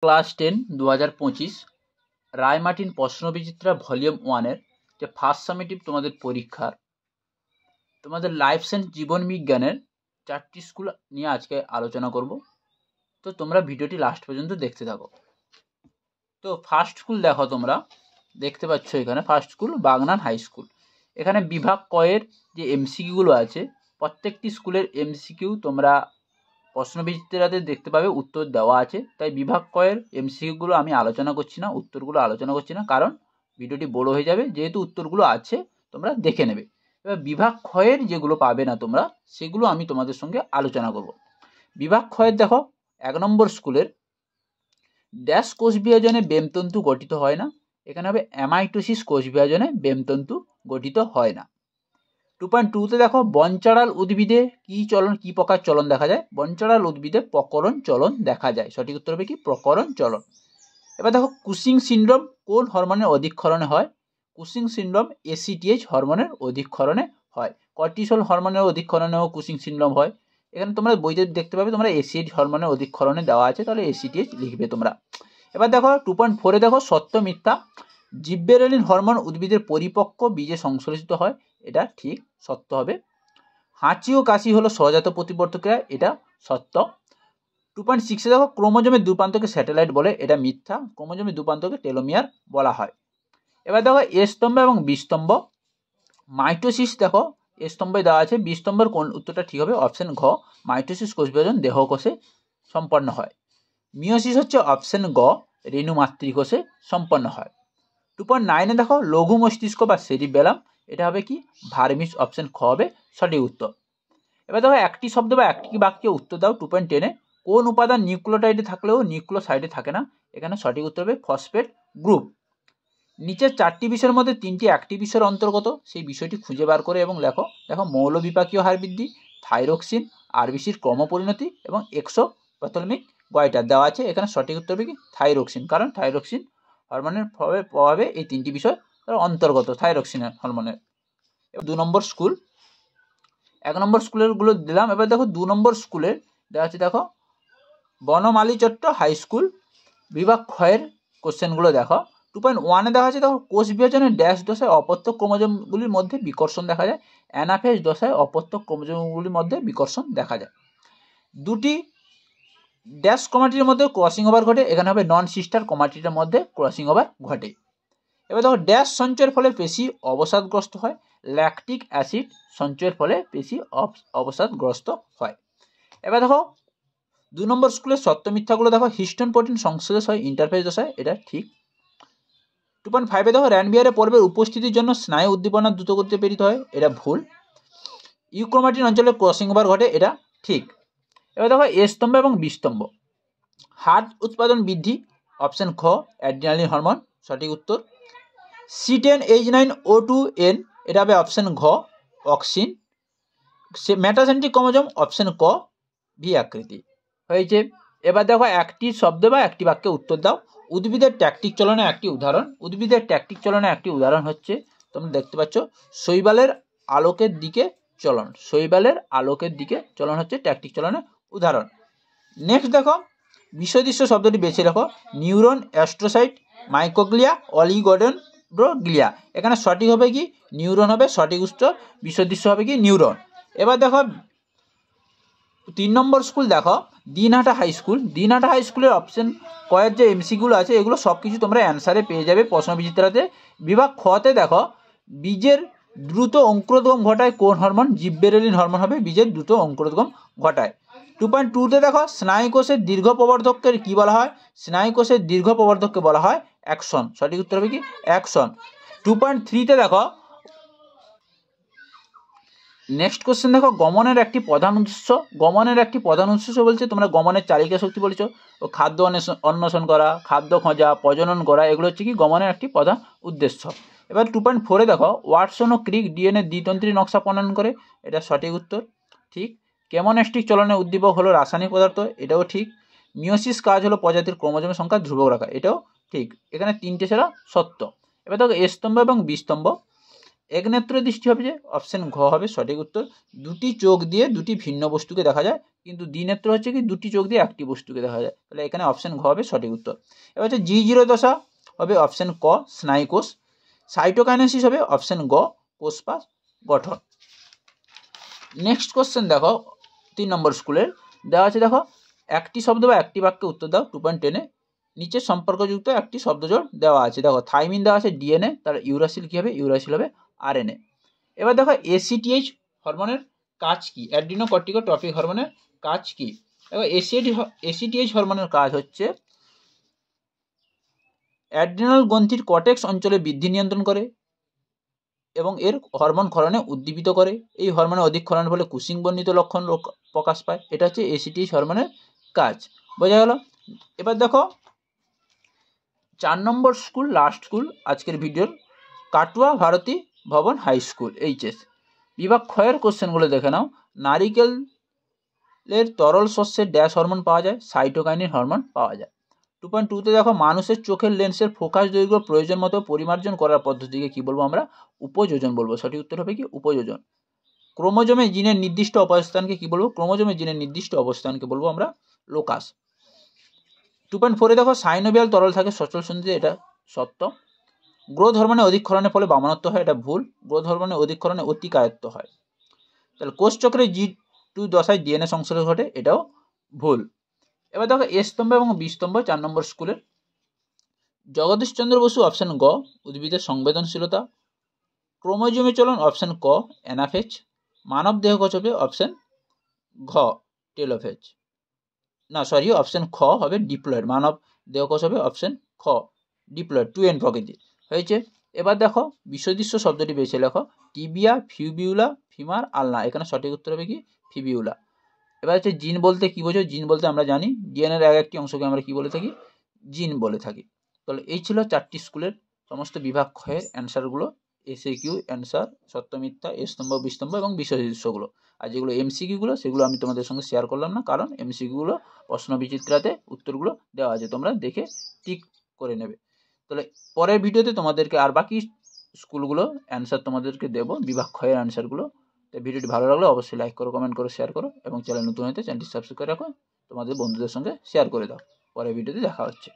Class 10 2025 Ray Martin প্রশ্নবিচিত্রা volume 1-এর যে first summative তোমাদের পরীক্ষার তোমাদের লাইফ সায়েন্স জীবন বিজ্ঞানের 4টি স্কুল নিয়ে আজকে আলোচনা করব। তো তোমরা ভিডিওটি লাস্ট পর্যন্ত দেখতে থাকো। তো ফার্স্ট স্কুল দেখো, তোমরা দেখতে পাচ্ছ এখানে first school Bagnan high school. এখানে বিভাগ কয়ের যে এমসিকিউগুলো আছে, প্রত্যেকটি স্কুলের এমসিকিউ তোমরা প্রশ্নবিচিত্রাতে দেখতে পাবে উত্তর দেওয়া আছে। তাই বিভাগ কয়ের এমসিকিউগুলো আমি আলোচনা করছি না, উত্তরগুলো আলোচনা করছি না, কারণ ভিডিওটি বড় হয়ে যাবে। যেহেতু উত্তরগুলো আছে তোমরা দেখে নেবে। এবার বিভাগ ক্ষয়ের যেগুলো পাবে না তোমরা, সেগুলো আমি তোমাদের সঙ্গে আলোচনা করব। বিভাগ ক্ষয়ের দেখো 1 নম্বর স্কুলের ড্যাশ কোষ বিভাজনে বেমতন্তু গঠিত হয় না। এখানে হবে অ্যামাইটোসিস কোষ বিভাজনে বেমতন্তু গঠিত হয় না। 2.2-তে দেখো বনচাড়াল উদ্ভিদে কি প্রকার চলন দেখা যায়? বনচাড়াল উদ্ভিদে প্রকরণ চলন দেখা যায়। সঠিক উত্তর হবে কি? প্রকরণ চলন। এবার দেখো কুসিং সিনড্রোম কোন হরমোনের অধিক্ষরণে হয়? কুসিং সিনড্রোম ACTH হরমোনের অধিক্ষরণে হয়। কর্টিসল হরমোনের অধিক্ষরণেও কুসিং সিনড্রোম হয়। এখানে তোমরা বইতে দেখতে পাবে তোমরা ACTH হরমোনের অধিক্ষরণে দেওয়া আছে, তাহলে ACTH লিখবে তোমরা। এবার দেখো 2.4-এ দেখো সত্য মিথ্যা। জিব্বেরেলিন হরমোন উদ্ভিদের পরিপক্ক বীজে সংশ্লেষিত হয়, এটা ঠিক, সত্য হবে। হাঁচি ও কাশি হলো সহজাত প্রতিবর্ধক ক্রিয়া, এটা সত্য। 2.6-এ দেখো ক্রোমোজোমের দুপ্রান্তকে স্যাটেলাইট বলে, এটা মিথ্যা। ক্রোমোজোমের দুপ্রান্তকে টেলোমিয়ার বলা হয়। এবার দেখো এ স্তম্ভ এবং বি স্তম্ভ। মাইটোসিস দেখো এ স্তম্ভে দেওয়া আছে, বি স্তম্ভের কোন উত্তরটা ঠিক হবে? অপশন ঘ, মাইটোসিস কোষ বিভাজন দেহকোষে সম্পন্ন হয়। মিওসিস হচ্ছে অপশন গ, রেণু মাতৃকোষে সম্পন্ন হয়। 2.9-এ দেখো লঘু মস্তিষ্ক বা সেরিবেলাম, এটা হবে কি? ভার্মিস, অপশন খ হবে সঠিক উত্তর। এবার দেখো একটি শব্দ বা একটি বাক্যে উত্তর দাও। 2.10-এ কোন উপাদান নিউক্লিওটাইডে থাকলেও নিউক্লিওসাইডে থাকে না? এখানে সঠিক উত্তর হবে ফসফেট গ্রুপ। নিচের 4টি বিষয়ের মধ্যে 3টি একটি বিষয়ের অন্তর্গত, সেই বিষয়টি খুঁজে বার করে এবং লেখো। দেখো মৌল বিপাকীয় হার বৃদ্ধি, থাইরক্সিন, আরবিসির ক্রমপরিণতি এবং এক্সোপ্যাথলমিক গয়টার দেওয়া আছে। এখানে সঠিক উত্তর হবে কি? থাইরক্সিন, কারণ থাইরক্সিন হরমোনের প্রভাবে এই 3টি বিষয় অন্তর্গত থাইরক্সিন হরমোনের। 2 নম্বর স্কুল, 1 নম্বর স্কুলের গুলো দিলাম। এবার দেখো 2 নম্বর স্কুলের দেওয়া আছে, দেখো বনমালী চট্ট হাই স্কুল। বিভাগ ক্ষয়ের কোশ্চেনগুলো দেখো। 2.1-এ দেখা আছে, দেখো কোষ বিভাজনের ড্যাশ দশায় অপত্য ক্রোমোজোমগুলির মধ্যে বিকর্ষণ দেখা যায়। অ্যানাফেজ দশায় অপত্য ক্রোমোজোমগুলির মধ্যে বিকর্ষণ দেখা যায়। দুটি ড্যাশ ক্রোমাটির মধ্যে ক্রসিং ওভার ঘটে, এখানে হবে নন সিস্টার ক্রোমাটির মধ্যে ক্রসিং ওভার ঘটে। এবার দেখো ড্যাশ সঞ্চয়ের ফলে পেশি অবসাদগ্রস্ত হয়। ল্যাকটিক অ্যাসিড সঞ্চয়ের ফলে পেশি অবসাদগ্রস্ত হয়। এবার দেখো 2 নম্বর স্কুলের সত্য মিথ্যাগুলো দেখো। হিস্টোন প্রোটিন সংশ্লেষ হয় ইন্টারফেজ দশায়, এটা ঠিক। 2.5-এ দেখো র্যানবিয়ারে পর্বের উপস্থিতির জন্য স্নায়ু উদ্দীপনা দ্রুত গতিতে প্রেরিত হয়, এটা ভুল। ইউক্রোমাটিন অঞ্চলে ক্রসিং ওভার ঘটে, এটা ঠিক। এবার দেখো এ স্তম্ভ এবং বি স্তম্ভ। হার্ট উৎপাদন বৃদ্ধি, অপশন খ, অ্যাড্রিনালিন হরমোন, সঠিক উত্তর। C10H9O2N, এটা হবে অপশন ঘ, অক্সিন। মেটাসেন্ট্রিক ক্রোমোজোম, অপশন ক, ভি আকৃতি হয়েছে। এবার দেখো একটি শব্দ বা একটি বাক্যে উত্তর দাও। উদ্ভিদের ট্যাকটিক চলনের একটি উদাহরণ। উদ্ভিদের ট্যাকটিক চলনের একটি উদাহরণ হচ্ছে, তোমরা দেখতে পাচ্ছ শৈবালের আলোকের দিকে চলন। শৈবালের আলোকের দিকে চলন হচ্ছে ট্যাকটিক চলনের উদাহরণ। নেক্সট দেখো বিষয়দৃশ্য শব্দটি বেছে রাখো। Neuron, astrocyte, microglia, oligodendroglia. এখানে সঠিক হবে কি? নিউরন হবে সঠিক উত্তর। বিষয়দৃশ্য হবে কি? নিউরন। এবার দেখো 3 নম্বর স্কুল দেখো Dinhata high school. Dinhata high স্কুলের অপশন কয়ের যে এমসিগুলো আছে, এগুলো সব কিছু তোমরা অ্যান্সারে পেয়ে যাবে প্রশ্নবিচিত্রাতে। বিভাগ খতে দেখো বীজের দ্রুত অঙ্কুরোদ্গম ঘটায় কোন হরমোন? জিব্বেরেলিন হরমোন হবে বীজের দ্রুত অঙ্কুরোদ্গম ঘটায়। 2.2-তে দেখো স্নায়ুকোষের দীর্ঘ প্রবর্ধককে কি বলা হয়? স্নায়ুকোষের দীর্ঘ প্রবর্ধককে বলা হয় অ্যাকশন, সঠিক উত্তর হবে কি? অ্যাকশন। 2.3-তে দেখো নেক্সট কোশ্চেন দেখো গমনের একটি প্রধান উৎস। গমনের একটি প্রধান উৎস বলছে, তোমরা গমনের চালিকা শক্তি বলেছো, ও খাদ্য অন্বেষণ করা, খাদ্য খোঁজা, প্রজনন করা, এগুলো হচ্ছে কি গমনের একটি প্রধান উদ্দেশ্য। এবার 2.4-এ দেখো ওয়াটসন ও ক্রিক ডিএনএ দ্বিতন্ত্রী নকশা প্রণয়ন করে, এটা সঠিক উত্তর, ঠিক। কেমোনেস্টিক চলনের উদ্দীপক হলো রাসায়নিক পদার্থ, এটাও ঠিক। মিওসিস কাজ হলো প্রজাতির ক্রোমোজোমের সংখ্যা ধ্রুবক রাখা, এটাও ঠিক। এখানে 3টে ছাড়া সত্য। এবার দেখো এ স্তম্ভ এবং বি স্তম্ভ। একনেত্র দৃষ্টি হবে যে অপশন ঘ হবে সঠিক উত্তর। দুটি চোখ দিয়ে দুটি ভিন্ন বস্তুকে দেখা যায়, কিন্তু দ্বিনেত্র হচ্ছে কি দুটি চোখ দিয়ে একটি বস্তুকে দেখা যায়, তাহলে এখানে অপশন ঘ হবে সঠিক উত্তর। এবার হচ্ছে G0 দশা হবে অপশন ক স্নায়ুকোষ। সাইটোকাইনেসিস হবে অপশন গ কোষপাশ গঠন। নেক্সট কোশ্চেন দেখো 3 নম্বর স্কুলের দেওয়া আছে, দেখো একটি শব্দ বা একটি বাক্যে উত্তর দাও 2.10-এ। নিচে সম্পর্কযুক্ত একটি শব্দজোড় দেওয়া আছে, দেখো থাইমিন দেওয়া আছে ডিএনএ, তাহলে ইউরাসিল কি হবে? ইউরাসিল হবে আরএনএ। এবার দেখো ACTH হরমোনের কাজ কি? অ্যাড্রিনোকর্টিকোট্রপিক হরমোনের কাজ কি? দেখো ACTH হরমোনের কাজ হচ্ছে অ্যাড্রিনাল গ্রন্থির কর্টেক্স অঞ্চলে বৃদ্ধি নিয়ন্ত্রণ করে এবং এর হরমোন ক্ষরণে উদ্দীপিত করে। এই হরমোনের অধিক ক্ষরণের ফলে কুসিং বর্ণিত লক্ষণ প্রকাশ পায়। এটা হচ্ছে ACTH হরমোনের কাজ, বোঝা গেল? এবার দেখো 4 নম্বর স্কুল, লাস্ট স্কুল আজকের ভিডিওর, কাটুয়া Bharati Bhavan high school HS। বিভাগ ক্ষয়ের কোশ্চেনগুলো দেখে নাও। নারিকেলের তরল শস্যের ড্যাশ হরমোন পাওয়া যায়? সাইটোকাইনিন হরমোন পাওয়া যায়। 2.2-তে দেখো মানুষের চোখের লেন্সের ফোকাস দৈর্ঘ্য প্রয়োজন মতো পরিমার্জন করার পদ্ধতিকে কি বলবো আমরা? উপযোজন বলবো। সঠিক উত্তর হবে কি? উপযোজন। ক্রোমোজোমে জিনের নির্দিষ্ট অবস্থানকে কি বলবো? ক্রোমোজোমে জিনের নির্দিষ্ট অবস্থানকে বলবো আমরা লোকাস। 2.4-এ দেখো সাইনোভিয়াল তরল থাকে সচল সন্ধিতে, এটা সত্য। গ্রোথ হরমোনে অধিক ক্ষরণের ফলে বামনত্ব হয়, এটা ভুল। গ্রোথ হরমোনে অধিক ক্ষরণে অতিকায়ত্ব হয়। তাহলে কোষচক্রে G2 দশায় ডিএনএ সংশ্লেষ ঘটে, এটাও ভুল। এবার দেখো এ স্তম্ভ এবং বি স্তম্ভ 4 নম্বর স্কুলের। জগদীশচন্দ্র বসু অপশন গ উদ্ভিদের সংবেদনশীলতা। ক্রোমোজোমে চলন অপশন ক অ্যানাফেজ। মানব দেহকোষ হবে অপশন ঘ টেলোফেজ। না সরি, অপশন খ হবে ডিপ্লয়েড। মানব দেহকোষ হবে অপশন খ ডিপ্লয়েড, 2N প্রকৃতি হয়েছে। এবার দেখো বিসদৃশ্য শব্দটি বেছে লেখো। টিবিয়া, ফিউবিউলা, ফিমার, আলনা। এখানে সঠিক উত্তর হবে কি? ফিবিউলা। এবার হচ্ছে জিন বলতে কি বোঝো? জিন বলতে আমরা জানি ডিএনএর এক একটি অংশকে আমরা কি বলে থাকি? জিন বলে থাকি। তাহলে এই ছিল 4টি স্কুলের সমস্ত বিভাগ ক্ষয়ের অ্যান্সারগুলো। SAQ অ্যান্সার, সত্য মিথ্যা, এ স্তম্ভ বি স্তম্ভ এবং বিসদৃশ্যগুলো। আর যেগুলো MCQগুলো সেগুলো আমি তোমাদের সঙ্গে শেয়ার করলাম না, কারণ MCQগুলো প্রশ্ন বিচিত্রাতে উত্তরগুলো দেওয়া আছে, তোমরা দেখে টিক করে নেবে। তাহলে পরের ভিডিওতে তোমাদেরকে আর বাকি স্কুলগুলো অ্যান্সার তোমাদেরকে দেবো, বিভাগ ক্ষয়ের অ্যান্সারগুলো। তো ভিডিওটি ভালো লাগলে অবশ্যই লাইক করো, কমেন্ট করো, শেয়ার করো এবং চ্যানেল নতুন হতে চ্যানেলটি সাবস্ক্রাইব করে রাখো, তোমাদের বন্ধুদের সঙ্গে শেয়ার করে দাও। পরের ভিডিওতে দেখা হচ্ছে।